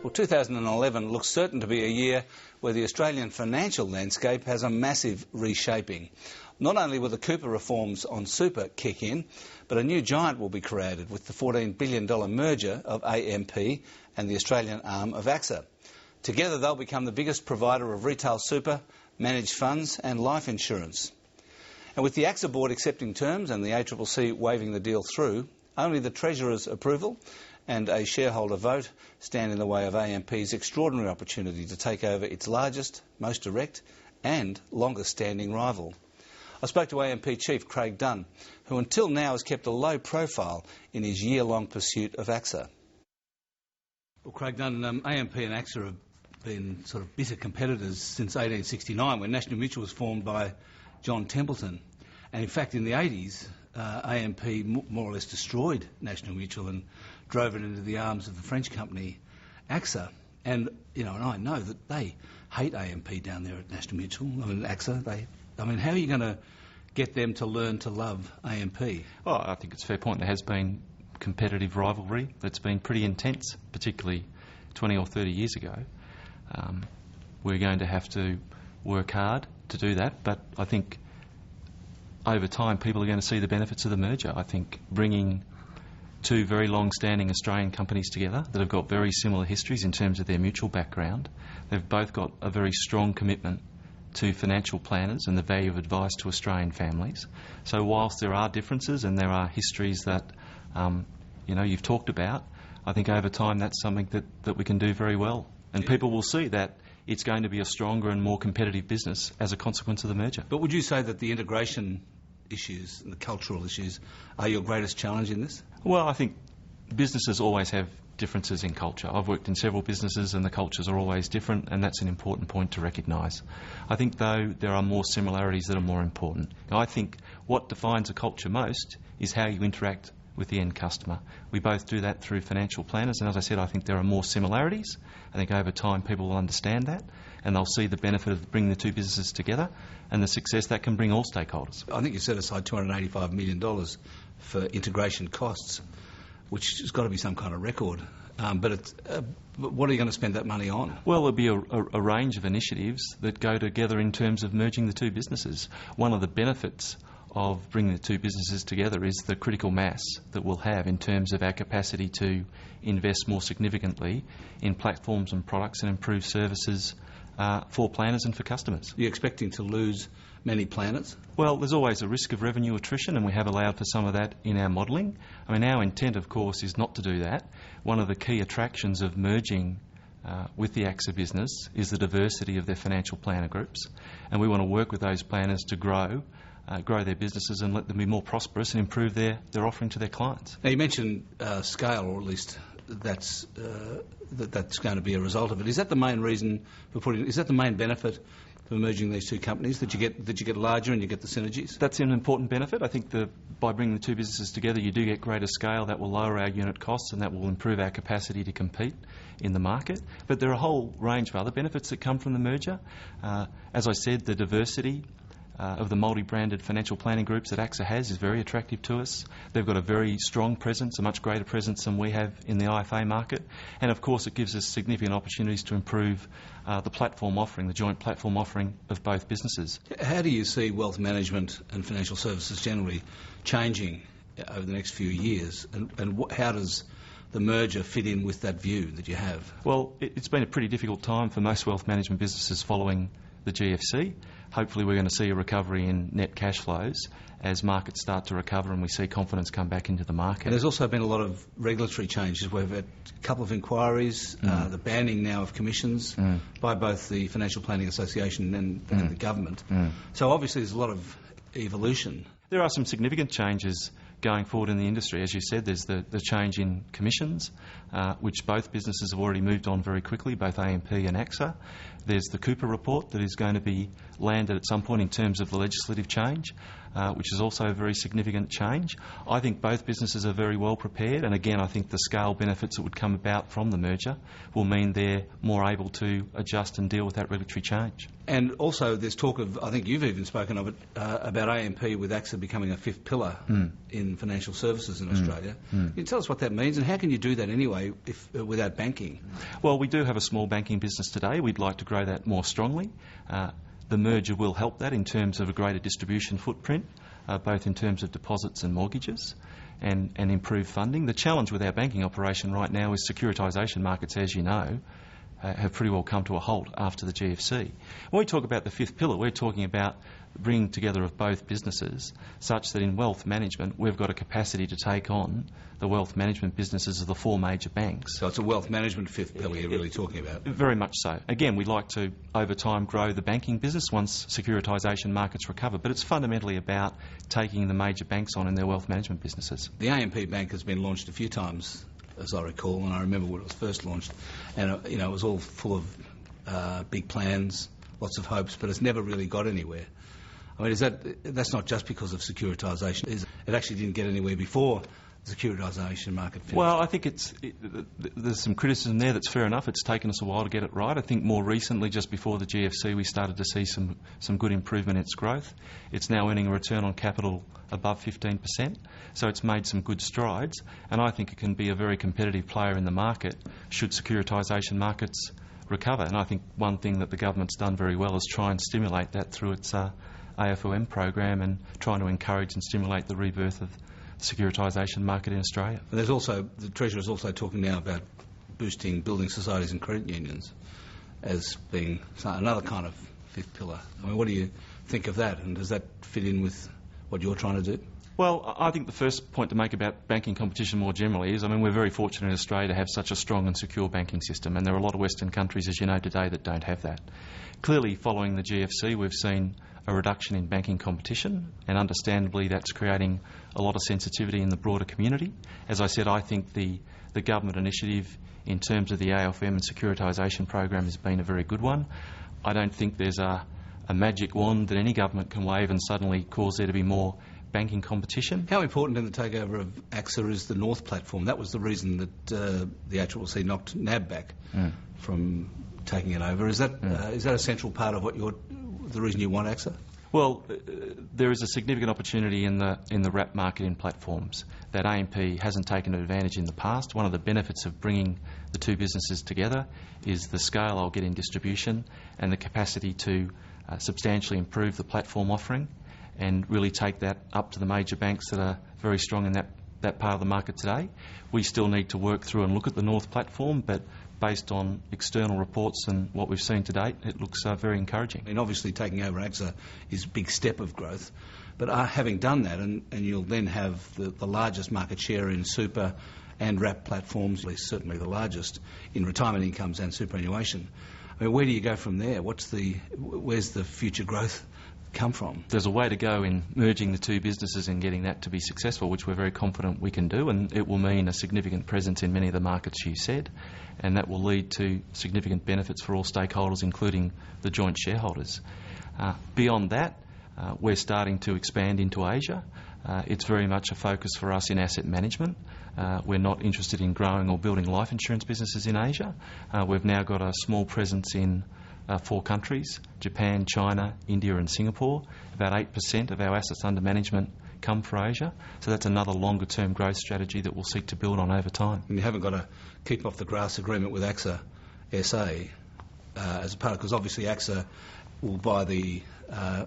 Well, 2011 looks certain to be a year where the Australian financial landscape has a massive reshaping. Not only will the Cooper reforms on super kick in, but a new giant will be created with the $14 billion merger of AMP and the Australian arm of AXA. Together they'll become the biggest provider of retail super, managed funds and life insurance. And with the AXA board accepting terms and the ACCC waving the deal through, only the Treasurer's approval and a shareholder vote stand in the way of AMP's extraordinary opportunity to take over its largest, most direct and longest-standing rival. I spoke to AMP Chief Craig Dunn, who until now has kept a low profile in his year-long pursuit of AXA. Well, Craig Dunn, AMP and AXA have been sort of bitter competitors since 1869, when National Mutual was formed by John Templeton. And in fact, in the 80s, AMP more or less destroyed National Mutual and drove it into the arms of the French company AXA. And, you know, and I know that they hate AMP down there at National Mutual. I mean, AXA, how are you going to get them to learn to love AMP? Well, I think it's a fair point. There has been competitive rivalry that's been pretty intense, particularly 20 or 30 years ago. We're going to have to work hard to do that, but I think over time people are going to see the benefits of the merger. I think bringing two very long-standing Australian companies together that have got very similar histories in terms of their mutual background, they've both got a very strong commitment to financial planners and the value of advice to Australian families. So whilst there are differences and there are histories that you've talked about, I think over time that's something that we can do very well. And people will see that it's going to be a stronger and more competitive business as a consequence of the merger. But would you say that the integration issues and the cultural issues are your greatest challenge in this? Well, I think businesses always have differences in culture. I've worked in several businesses and the cultures are always different, and that's an important point to recognise. I think, though, there are more similarities that are more important. Now, I think what defines a culture most is how you interact with the end customer. We both do that through financial planners, and as I said, I think there are more similarities. I think over time people will understand that and they'll see the benefit of bringing the two businesses together and the success that can bring all stakeholders. I think you set aside $285 million for integration costs, which has got to be some kind of record. But what are you going to spend that money on? Well, there'll be a range of initiatives that go together in terms of merging the two businesses. One of the benefits of bringing the two businesses together is the critical mass that we'll have in terms of our capacity to invest more significantly in platforms and products and improve services for planners and for customers. Are you expecting to lose many planners? Well, there's always a risk of revenue attrition, and we have allowed for some of that in our modelling. I mean, our intent, of course, is not to do that. One of the key attractions of merging with the AXA business is the diversity of their financial planner groups, and we want to work with those planners to grow their businesses and let them be more prosperous and improve their offering to their clients. Now, you mentioned scale, or at least that's going to be a result of it. Is that the main reason for is that the main benefit for merging these two companies, that you get larger and you get the synergies? That's an important benefit. I think by bringing the two businesses together you do get greater scale. That will lower our unit costs and that will improve our capacity to compete in the market. But there are a whole range of other benefits that come from the merger. As I said, the diversity of the multi-branded financial planning groups that AXA has is very attractive to us. They've got a very strong presence, a much greater presence than we have in the IFA market, and of course it gives us significant opportunities to improve the platform offering, the joint platform offering of both businesses. How do you see wealth management and financial services generally changing over the next few years, and how does the merger fit in with that view that you have? Well, it's been a pretty difficult time for most wealth management businesses following the GFC. Hopefully we're going to see a recovery in net cash flows as markets start to recover and we see confidence come back into the market. And there's also been a lot of regulatory changes. We've had a couple of inquiries, the banning now of commissions by both the Financial Planning Association and the government. So obviously there's a lot of evolution. There are some significant changes going forward in the industry. As you said, there's the change in commissions, which both businesses have already moved on very quickly, both AMP and AXA. There's the Cooper report that is going to be landed at some point in terms of the legislative change. which is also a very significant change. I think both businesses are very well prepared, and again I think the scale benefits that would come about from the merger will mean they're more able to adjust and deal with that regulatory change. And also there's talk of, I think you've even spoken of it, about AMP with AXA becoming a fifth pillar in financial services in Australia. Can you tell us what that means, and how can you do that anyway without banking? Well, we do have a small banking business today. We'd like to grow that more strongly. The merger will help that in terms of a greater distribution footprint, both in terms of deposits and mortgages, and improved funding. The challenge with our banking operation right now is securitisation markets, as you know, have pretty well come to a halt after the GFC. When we talk about the fifth pillar, we're talking about bringing together of both businesses such that in wealth management we've got a capacity to take on the wealth management businesses of the four major banks. So it's a wealth management fifth pillar you're really talking about? Very much so. Again, we'd like to, over time, grow the banking business once securitisation markets recover, but it's fundamentally about taking the major banks on in their wealth management businesses. The AMP Bank has been launched a few times, as I recall, and I remember when it was first launched, and it was all full of big plans, lots of hopes, but it's never really got anywhere. I mean, that's not just because of securitisation. It actually didn't get anywhere before the securitisation market finished. Well, I think there's some criticism there that's fair enough. It's taken us a while to get it right. I think more recently, just before the GFC, we started to see some good improvement in its growth. It's now earning a return on capital above 15%, so it's made some good strides, and I think it can be a very competitive player in the market should securitisation markets recover. And I think one thing that the government's done very well is try and stimulate that through its AFOM program and trying to encourage and stimulate the rebirth of the securitisation market in Australia. And there's also, the Treasurer is also talking now about boosting building societies and credit unions as being another kind of fifth pillar. I mean, what do you think of that, and does that fit in with what you're trying to do? Well, I think the first point to make about banking competition more generally is, we're very fortunate in Australia to have such a strong and secure banking system, and there are a lot of Western countries, as you know, today that don't have that. Clearly, following the GFC, we've seen a reduction in banking competition, and understandably that's creating a lot of sensitivity in the broader community. As I said, I think the government initiative in terms of the AFM and securitisation program has been a very good one. I don't think there's a magic wand that any government can wave and suddenly cause there to be more banking competition. How important in the takeover of AXA is the North platform? That was the reason that the ACCC knocked NAB back from taking it over. Is that a central part of the reason you want AXA? Well, there is a significant opportunity in the wrap market in platforms that AMP hasn't taken advantage in the past. One of the benefits of bringing the two businesses together is the scale I'll get in distribution and the capacity to substantially improve the platform offering and really take that up to the major banks that are very strong in that part of the market today. We still need to work through and look at the North platform, but based on external reports and what we've seen to date, it looks very encouraging. And obviously taking over AXA is a big step of growth, but having done that, and you'll then have the largest market share in super and wrap platforms, at least certainly the largest in retirement incomes and superannuation. I mean, where do you go from there? Where's the future growth come from? There's a way to go in merging the two businesses and getting that to be successful, which we're very confident we can do, and it will mean a significant presence in many of the markets you said, and that will lead to significant benefits for all stakeholders, including the joint shareholders. Beyond that, we're starting to expand into Asia. It's very much a focus for us in asset management. We're not interested in growing or building life insurance businesses in Asia. We've now got a small presence in 4 countries: Japan, China, India and Singapore. About 8% of our assets under management come from Asia, so that's another longer term growth strategy that we'll seek to build on over time. And you haven't got a keep off the grass agreement with AXA SA as a part, because obviously AXA will buy the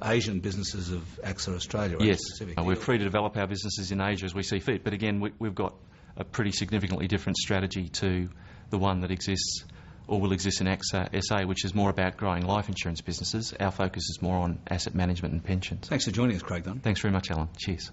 Asian businesses of AXA Australia. Yes, we're free to develop our businesses in Asia as we see fit, but again we've got a pretty significantly different strategy to the one that exists or will exist in AXA SA, which is more about growing life insurance businesses. Our focus is more on asset management and pensions. Thanks for joining us, Craig Dunn. Thanks very much, Alan. Cheers.